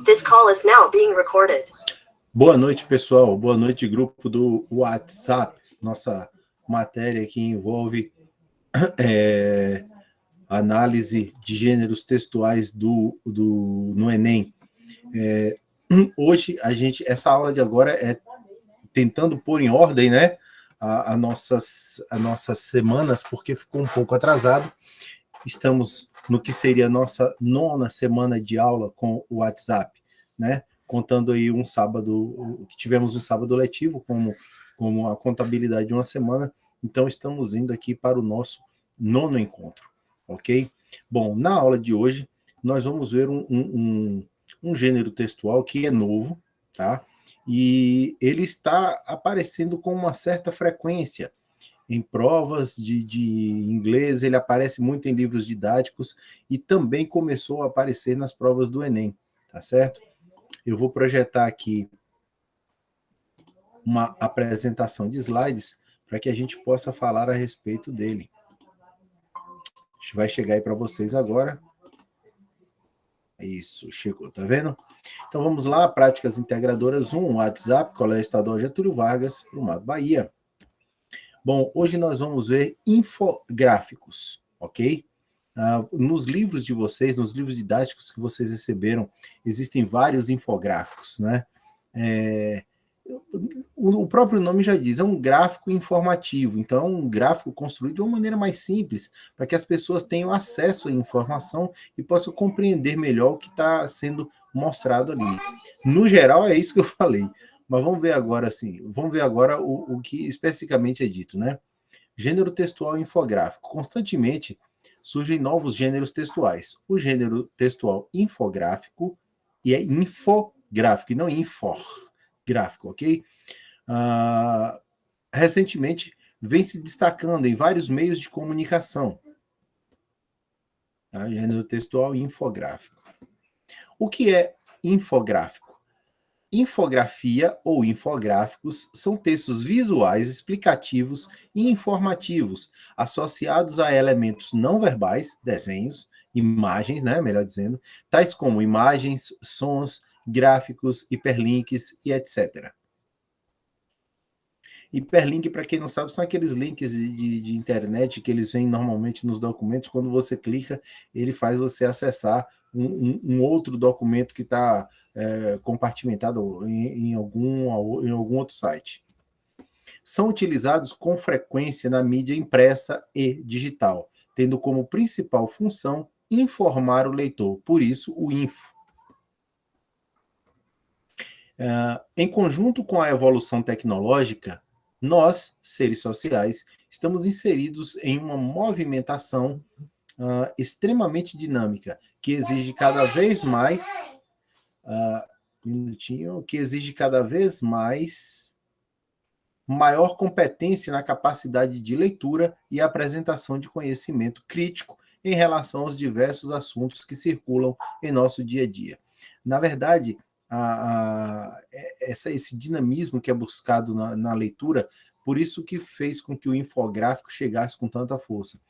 This call is now being recorded. Boa noite, pessoal. Boa noite, grupo do WhatsApp. Nossa matéria que envolve análise de gêneros textuais no Enem. Hoje, essa aula de agora é tentando pôr em ordem, né, as nossas semanas, porque ficou um pouco atrasado. Estamos no que seria a nossa 9ª semana de aula com o WhatsApp, né? Contando aí tivemos um sábado letivo como a contabilidade de uma semana. Então, estamos indo aqui para o nosso 9º encontro, ok? Bom, na aula de hoje, nós vamos ver um gênero textual que é novo, tá? E ele está aparecendo com uma certa frequência em provas de inglês, ele aparece muito em livros didáticos e também começou a aparecer nas provas do Enem, tá certo? Eu vou projetar aqui uma apresentação de slides para que a gente possa falar a respeito dele. Vai chegar aí para vocês agora. Isso, chegou, tá vendo? Então vamos lá, práticas integradoras 1, WhatsApp, Colégio Estadual Getúlio Vargas, Brumado, Bahia. Bom, hoje nós vamos ver infográficos, ok? Nos livros de vocês, nos livros didáticos que vocês receberam, existem vários infográficos, né? O próprio nome já diz, é um gráfico informativo, então é um gráfico construído de uma maneira mais simples, para que as pessoas tenham acesso à informação e possam compreender melhor o que está sendo mostrado ali. No geral, é isso que eu falei. Mas vamos ver agora o que especificamente é dito, né? Gênero textual infográfico. Constantemente surgem novos gêneros textuais. O gênero textual infográfico, e é infográfico, e não infográfico, ok? Recentemente vem se destacando em vários meios de comunicação. Tá? Gênero textual infográfico. O que é infográfico? Infografia ou infográficos são textos visuais explicativos e informativos associados a elementos não verbais, desenhos, imagens, né, melhor dizendo, tais como imagens, sons, gráficos, hiperlinks e etc. Hiperlink, para quem não sabe, são aqueles links de internet que eles vêm normalmente nos documentos. Quando você clica, ele faz você acessar um outro documento que está compartimentado em algum outro site. São utilizados com frequência na mídia impressa e digital, tendo como principal função informar o leitor, por isso o info. Em conjunto com a evolução tecnológica, nós, seres sociais, estamos inseridos em uma movimentação extremamente dinâmica, que exige cada vez mais maior competência na capacidade de leitura e apresentação de conhecimento crítico em relação aos diversos assuntos que circulam em nosso dia a dia. Na verdade, esse dinamismo que é buscado na leitura, por isso que fez com que o infográfico chegasse com tanta força.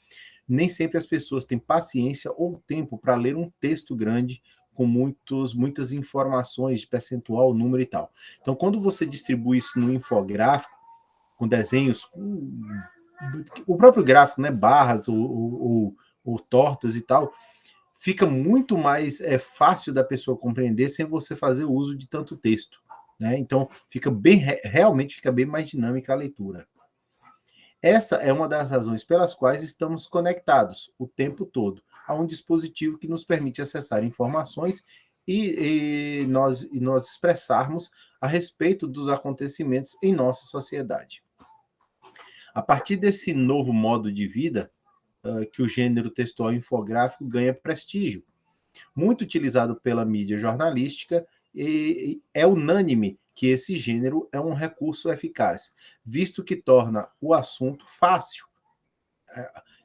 Nem sempre as pessoas têm paciência ou tempo para ler um texto grande com muitas informações de percentual, número e tal. Então, quando você distribui isso no infográfico, com desenhos, o próprio gráfico, né, barras ou tortas e tal, fica muito mais fácil da pessoa compreender sem você fazer o uso de tanto texto, né? Então, realmente fica bem mais dinâmica a leitura. Essa é uma das razões pelas quais estamos conectados o tempo todo a um dispositivo que nos permite acessar informações e nós expressarmos a respeito dos acontecimentos em nossa sociedade. A partir desse novo modo de vida, que o gênero textual infográfico ganha prestígio. Muito utilizado pela mídia jornalística, e é unânime que esse gênero é um recurso eficaz, visto que torna o assunto fácil.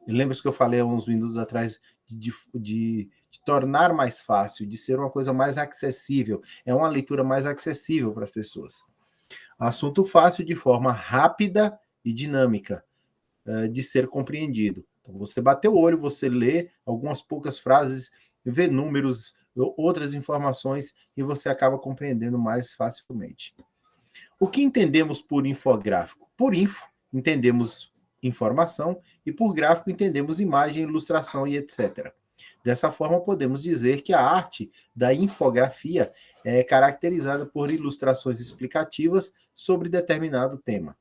Lembra-se que eu falei há uns minutos atrás de tornar mais fácil, de ser uma coisa mais acessível. É uma leitura mais acessível para as pessoas. Assunto fácil de forma rápida e dinâmica de ser compreendido. Então, você bateu o olho, você lê algumas poucas frases, vê números, outras informações, e você acaba compreendendo mais facilmente. O que entendemos por infográfico? Por info, entendemos informação, e por gráfico, entendemos imagem, ilustração e etc. Dessa forma, podemos dizer que a arte da infografia é caracterizada por ilustrações explicativas sobre determinado tema.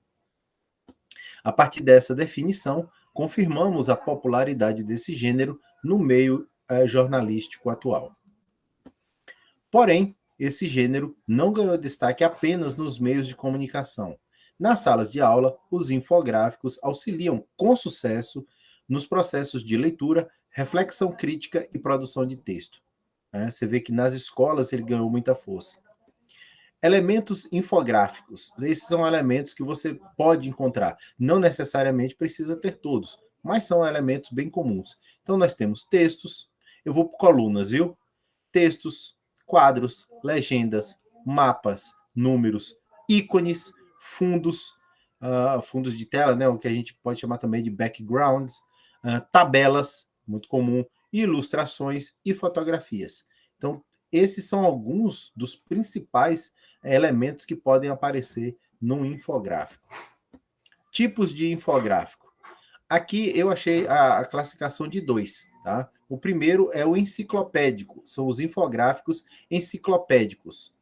A partir dessa definição, confirmamos a popularidade desse gênero no meio jornalístico atual. Porém, esse gênero não ganhou destaque apenas nos meios de comunicação. Nas salas de aula, os infográficos auxiliam com sucesso nos processos de leitura, reflexão crítica e produção de texto. Você vê que nas escolas ele ganhou muita força. Elementos infográficos. Esses são elementos que você pode encontrar. Não necessariamente precisa ter todos, mas são elementos bem comuns. Então, nós temos textos. Eu vou por colunas, viu? Textos, quadros, legendas, mapas, números, ícones, fundos, fundos de tela, né, o que a gente pode chamar também de backgrounds, tabelas, muito comum, ilustrações e fotografias. Então, esses são alguns dos principais elementos que podem aparecer num infográfico. Tipos de infográfico. Aqui eu achei a classificação de 2, tá? O primeiro é o enciclopédico, são os infográficos enciclopédicos.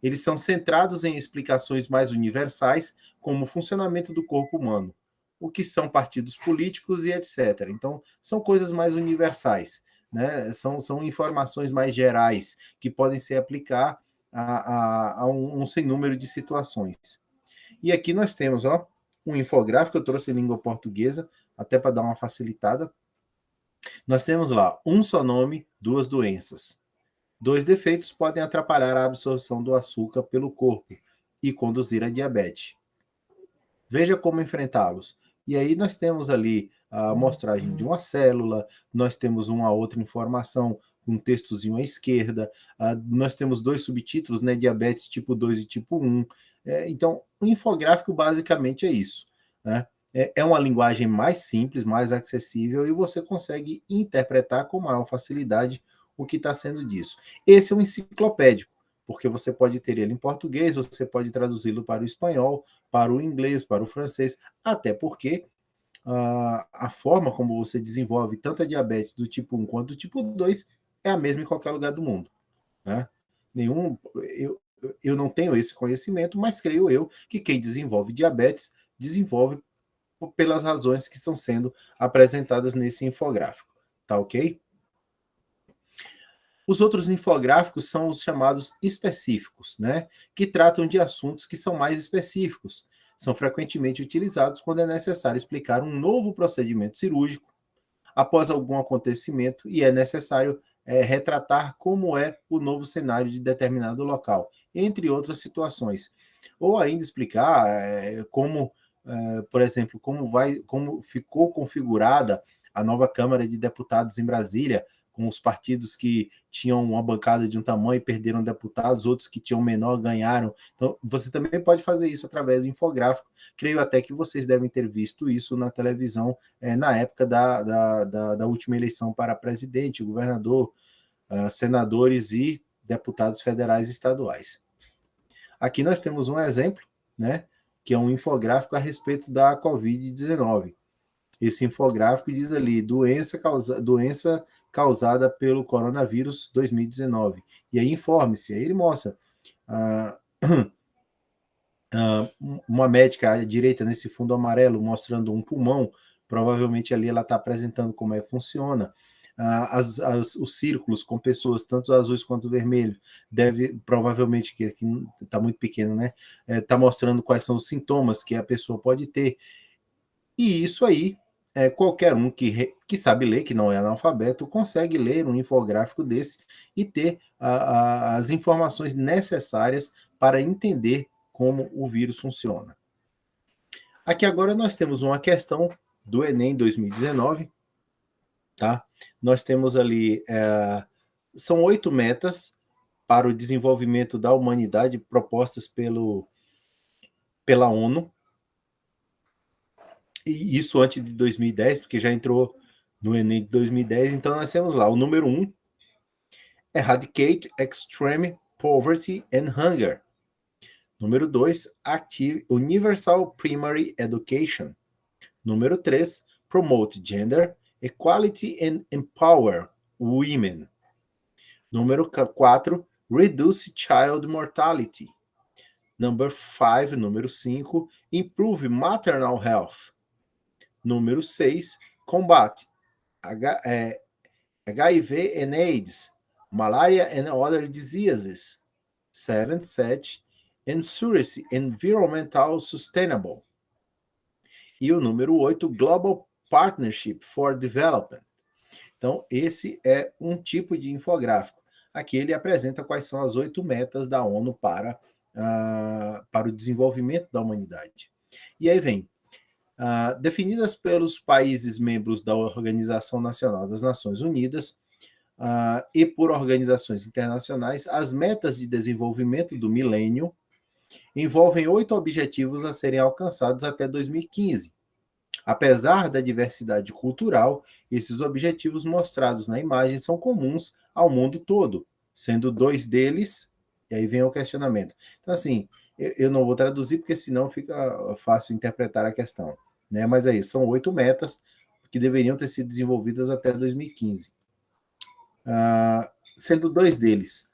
Eles são centrados em explicações mais universais, como o funcionamento do corpo humano, o que são partidos políticos e etc. Então, são coisas mais universais, né? São informações mais gerais, que podem se aplicar a um sem número de situações. E aqui nós temos um infográfico, eu trouxe em língua portuguesa, até para dar uma facilitada. Nós temos lá, um só nome, duas doenças. 2 defeitos podem atrapalhar a absorção do açúcar pelo corpo e conduzir a diabetes. Veja como enfrentá-los. E aí nós temos ali a amostragem de uma célula, nós temos uma outra informação, um textozinho à esquerda, nós temos 2 subtítulos, né, diabetes tipo 2 e tipo 1. Então, o infográfico basicamente é isso, né? É uma linguagem mais simples, mais acessível, e você consegue interpretar com maior facilidade o que está sendo disso. Esse é um enciclopédico, porque você pode ter ele em português, você pode traduzi-lo para o espanhol, para o inglês, para o francês, até porque a forma como você desenvolve tanto a diabetes do tipo 1 quanto do tipo 2 é a mesma em qualquer lugar do mundo, né? Eu não tenho esse conhecimento, mas creio eu que quem desenvolve diabetes desenvolve pelas razões que estão sendo apresentadas nesse infográfico, tá ok? Os outros infográficos são os chamados específicos, né? Que tratam de assuntos que são mais específicos. São frequentemente utilizados quando é necessário explicar um novo procedimento cirúrgico após algum acontecimento e é necessário retratar como é o novo cenário de determinado local, entre outras situações. Ou ainda explicar como, por exemplo, como ficou configurada a nova Câmara de Deputados em Brasília, com os partidos que tinham uma bancada de um tamanho e perderam deputados, outros que tinham menor ganharam. Então, você também pode fazer isso através do infográfico. Creio até que vocês devem ter visto isso na televisão na época da última eleição para presidente, governador, senadores e deputados federais e estaduais. Aqui nós temos um exemplo, né, que é um infográfico a respeito da Covid-19. Esse infográfico diz ali, doença causada pelo coronavírus 2019. E aí informe-se, aí ele mostra uma médica à direita nesse fundo amarelo mostrando um pulmão, provavelmente ali ela está apresentando como é que funciona. Os círculos com pessoas, tanto azuis quanto vermelhos, provavelmente, que está muito pequeno, né? Está mostrando quais são os sintomas que a pessoa pode ter. E isso aí, qualquer um que sabe ler, que não é analfabeto, consegue ler um infográfico desse e ter as informações necessárias para entender como o vírus funciona. Aqui agora nós temos uma questão do Enem 2019, tá? Nós temos ali, são 8 metas para o desenvolvimento da humanidade propostas pela ONU, e isso antes de 2010, porque já entrou no Enem de 2010, então nós temos lá o número 1, Eradicate extreme poverty and hunger. Número 2, Active Universal Primary Education. Número 3, Promote Gender Equality and Empower Women. Número 4, Reduce Child Mortality. Número 5, Improve Maternal Health. Número 6, Combate HIV and AIDS, Malaria and Other Diseases. 7, Ensure Environmental Sustainable. E o número 8, Global Partnership for Development. Então, esse é um tipo de infográfico. Aqui ele apresenta quais são as 8 metas da ONU para o desenvolvimento da humanidade. E aí vem, definidas pelos países membros da Organização Nacional das Nações Unidas e por organizações internacionais, as metas de desenvolvimento do milênio envolvem 8 objetivos a serem alcançados até 2015. Apesar da diversidade cultural, esses objetivos mostrados na imagem são comuns ao mundo todo, sendo 2 deles, e aí vem o questionamento. Então, assim, eu não vou traduzir, porque senão fica fácil interpretar a questão, né? Mas aí, são 8 metas que deveriam ter sido desenvolvidas até 2015. Sendo 2 deles.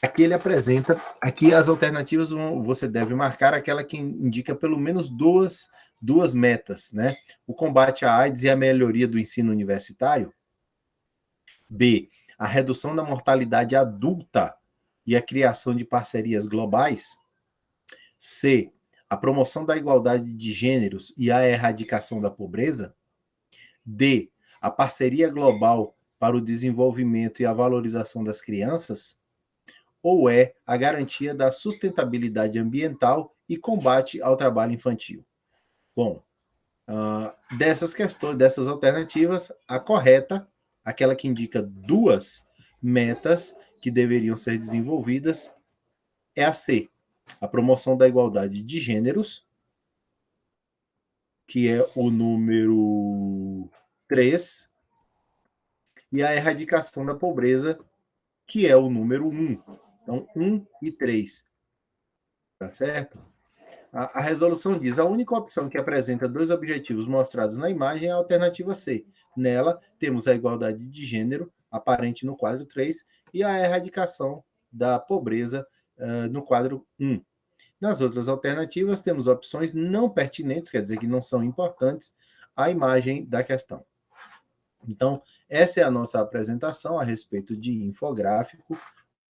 Aqui ele apresenta, aqui as alternativas você deve marcar aquela que indica pelo menos duas metas, né? O combate à AIDS e a melhoria do ensino universitário. B, a redução da mortalidade adulta e a criação de parcerias globais. C, a promoção da igualdade de gêneros e a erradicação da pobreza. D, a parceria global para o desenvolvimento e a valorização das crianças. Ou é a garantia da sustentabilidade ambiental e combate ao trabalho infantil? Bom, dessas questões, dessas alternativas, a correta, aquela que indica 2 metas que deveriam ser desenvolvidas, é a C, a promoção da igualdade de gêneros, que é o número 3, e a erradicação da pobreza, que é o número 1. Então, 1 e 3. Tá certo? A resolução diz: a única opção que apresenta 2 objetivos mostrados na imagem é a alternativa C. Nela, temos a igualdade de gênero, aparente no quadro 3, e a erradicação da pobreza no quadro 1. Nas outras alternativas, temos opções não pertinentes, quer dizer que não são importantes, à imagem da questão. Então, essa é a nossa apresentação a respeito de infográfico,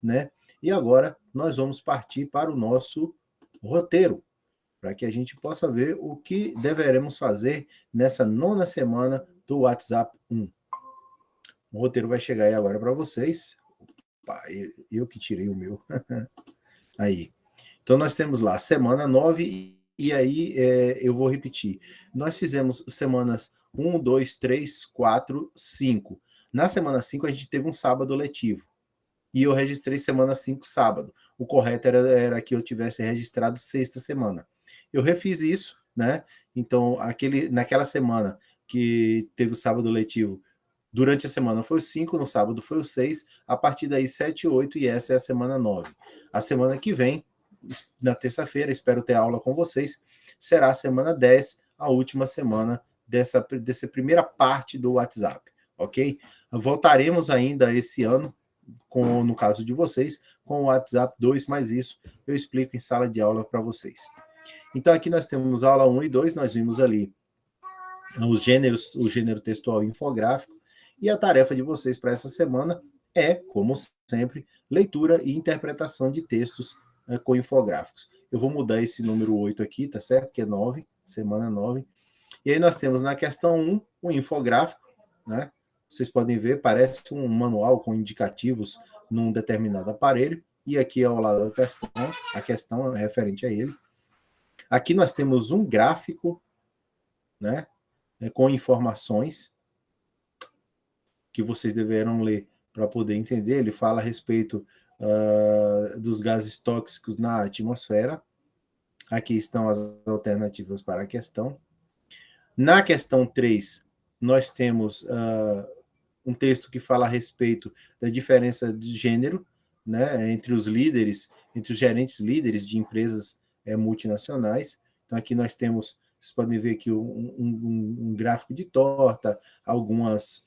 né? E agora nós vamos partir para o nosso roteiro, para que a gente possa ver o que deveremos fazer nessa 9ª semana do WhatsApp 1. O roteiro vai chegar aí agora para vocês. Opa, eu que tirei o meu. Aí. Então, nós temos lá semana 9, e aí eu vou repetir. Nós fizemos semanas 1, 2, 3, 4, 5. Na semana 5, a gente teve um sábado letivo. E eu registrei semana 5 sábado. O correto era que eu tivesse registrado 6ª semana. Eu refiz isso, né? Então, naquela semana que teve o sábado letivo, durante a semana foi o 5, no sábado foi o 6, a partir daí 7, 8, e essa é a semana 9. A semana que vem, na terça-feira, espero ter aula com vocês, será a semana 10, a última semana dessa primeira parte do WhatsApp, ok? Voltaremos ainda esse ano, no caso de vocês, com o WhatsApp 2, mas isso eu explico em sala de aula para vocês. Então aqui nós temos aula 1 e 2, nós vimos ali os gêneros, o gênero textual e infográfico, e a tarefa de vocês para essa semana é, como sempre, leitura e interpretação de textos com infográficos. Eu vou mudar esse número 8 aqui, tá certo? Que é 9, semana 9. E aí nós temos na questão 1 um infográfico, né? Vocês podem ver, parece um manual com indicativos num determinado aparelho, e aqui ao lado a questão é referente a ele. Aqui nós temos um gráfico, né, com informações que vocês deverão ler para poder entender. Ele fala a respeito dos gases tóxicos na atmosfera. Aqui estão as alternativas para a questão. Na questão 3, nós temos um texto que fala a respeito da diferença de gênero, né, entre os líderes, entre os gerentes líderes de empresas multinacionais. Então, aqui nós temos, vocês podem ver aqui um gráfico de torta, alguns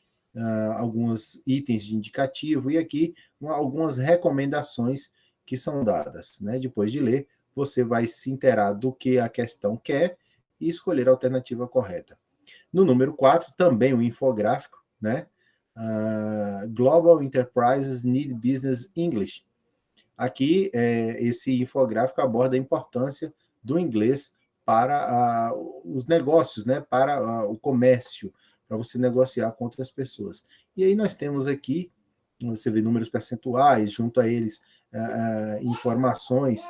itens de indicativo, e aqui algumas recomendações que são dadas. Né? Depois de ler, você vai se inteirar do que a questão quer e escolher a alternativa correta. No número 4, também um infográfico, né? Global Enterprises Need Business English. Aqui, esse infográfico aborda a importância do inglês para os negócios, né? Para o comércio, para você negociar com outras pessoas. E aí nós temos aqui, você vê números percentuais, junto a eles informações.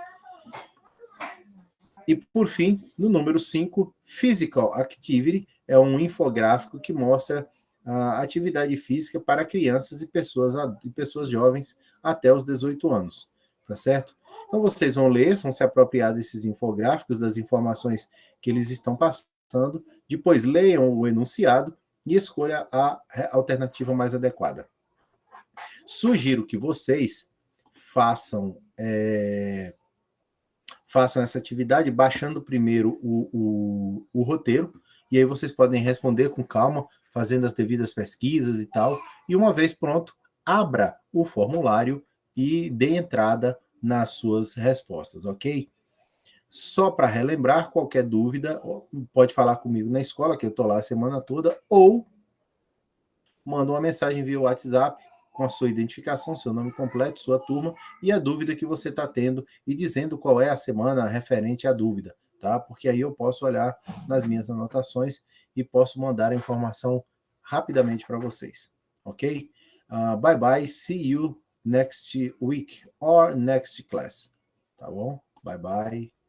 E, por fim, no número 5, Physical Activity, é um infográfico que mostra a atividade física para crianças e pessoas jovens até os 18 anos, tá certo? Então, vocês vão ler, vão se apropriar desses infográficos, das informações que eles estão passando, depois leiam o enunciado e escolha a alternativa mais adequada. Sugiro que vocês façam essa atividade baixando primeiro o roteiro, e aí vocês podem responder com calma, fazendo as devidas pesquisas e tal, e uma vez pronto, abra o formulário e dê entrada nas suas respostas, ok? Só para relembrar, qualquer dúvida, pode falar comigo na escola, que eu estou lá a semana toda, ou manda uma mensagem via WhatsApp com a sua identificação, seu nome completo, sua turma e a dúvida que você está tendo e dizendo qual é a semana referente à dúvida, tá? Porque aí eu posso olhar nas minhas anotações e posso mandar a informação rapidamente para vocês, ok? Bye bye, see you next week or next class, tá bom? Bye bye.